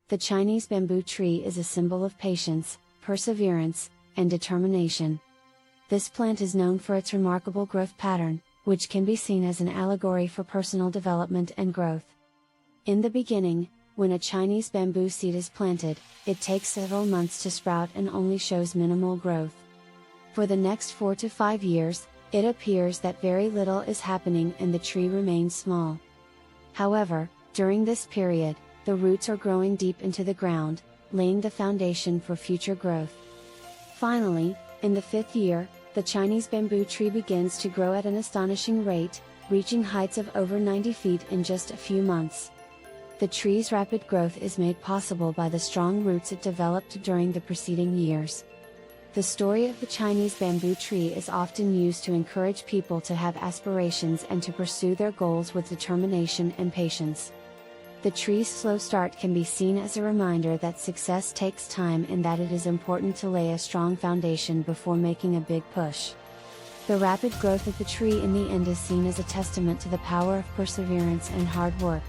The Chinese bamboo tree is a symbol of patience, perseverance, and determination. This plant is known for its remarkable growth pattern, which can be seen as an allegory for personal development and growth. In the beginning, when a Chinese bamboo seed is planted, it takes several months to sprout and only shows minimal growth. For the next 4 to 5 years, it appears that very little is happening and the tree remains small. However, during this period, the roots are growing deep into the ground, laying the foundation for future growth. Finally, in the 5th year, the Chinese bamboo tree begins to grow at an astonishing rate, reaching heights of over 90 feet in just a few months. The tree's rapid growth is made possible by the strong roots it developed during the preceding years. The story of the Chinese bamboo tree is often used to encourage people to have aspirations and to pursue their goals with determination and patience. The tree's slow start can be seen as a reminder that success takes time and that it is important to lay a strong foundation before making a big push. The rapid growth of the tree in the end is seen as a testament to the power of perseverance and hard work.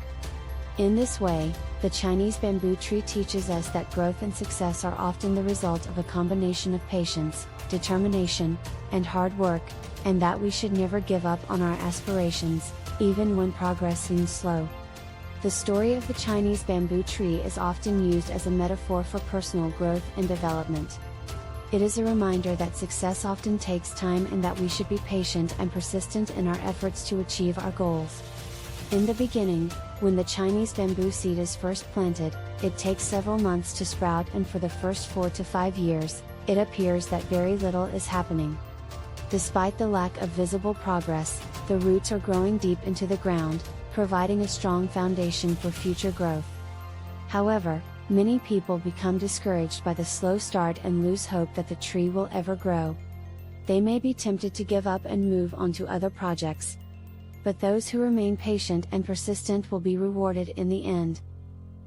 In this way, the Chinese bamboo tree teaches us that growth and success are often the result of a combination of patience, determination, and hard work, and that we should never give up on our aspirations, even when progress seems slow. The story of the Chinese bamboo tree is often used as a metaphor for personal growth and development. It is a reminder that success often takes time and that we should be patient and persistent in our efforts to achieve our goals. In the beginning, when the Chinese bamboo seed is first planted, it takes several months to sprout, and for the first 4 to 5 years, it appears that very little is happening. Despite the lack of visible progress, the roots are growing deep into the ground, providing a strong foundation for future growth. However, many people become discouraged by the slow start and lose hope that the tree will ever grow. They may be tempted to give up and move on to other projects. But those who remain patient and persistent will be rewarded in the end.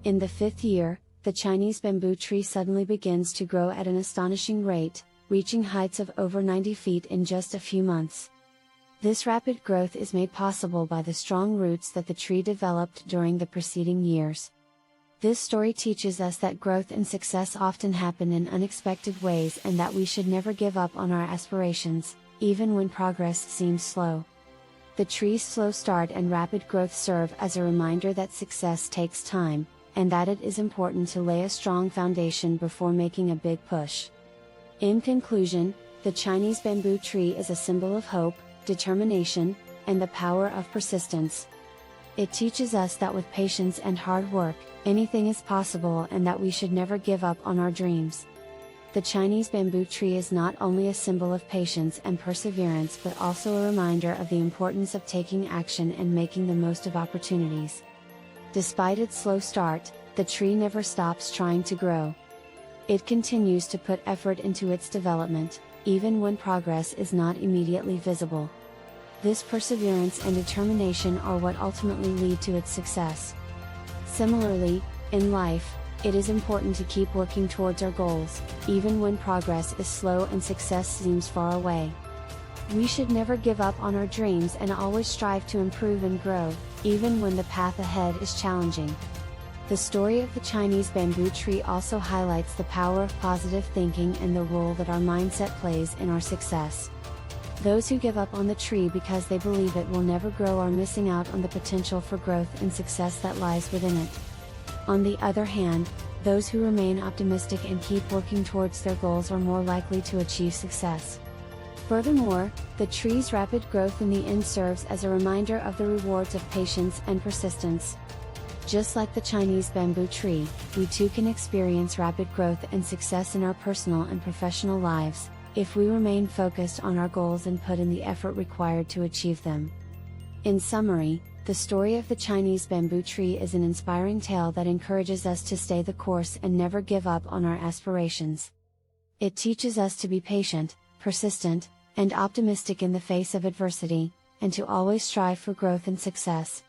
In the 5th year, the Chinese bamboo tree suddenly begins to grow at an astonishing rate, reaching heights of over 90 feet in just a few months. This rapid growth is made possible by the strong roots that the tree developed during the preceding years. This story teaches us that growth and success often happen in unexpected ways and that we should never give up on our aspirations, even when progress seems slow. The tree's slow start and rapid growth serve as a reminder that success takes time, and that it is important to lay a strong foundation before making a big push. In conclusion, the Chinese bamboo tree is a symbol of hope, determination, and the power of persistence. It teaches us that with patience and hard work, anything is possible and that we should never give up on our dreams. The Chinese bamboo tree is not only a symbol of patience and perseverance but also a reminder of the importance of taking action and making the most of opportunities. Despite its slow start, the tree never stops trying to grow. It continues to put effort into its development, even when progress is not immediately visible. This perseverance and determination are what ultimately lead to its success. Similarly, in life, it is important to keep working towards our goals, even when progress is slow and success seems far away. We should never give up on our dreams and always strive to improve and grow, even when the path ahead is challenging. The story of the Chinese bamboo tree also highlights the power of positive thinking and the role that our mindset plays in our success. Those who give up on the tree because they believe it will never grow are missing out on the potential for growth and success that lies within it. On the other hand, those who remain optimistic and keep working towards their goals are more likely to achieve success. Furthermore, the tree's rapid growth in the end serves as a reminder of the rewards of patience and persistence. Just like the Chinese bamboo tree, we too can experience rapid growth and success in our personal and professional lives, if we remain focused on our goals and put in the effort required to achieve them. In summary, the story of the Chinese bamboo tree is an inspiring tale that encourages us to stay the course and never give up on our aspirations. It teaches us to be patient, persistent, and optimistic in the face of adversity, and to always strive for growth and success.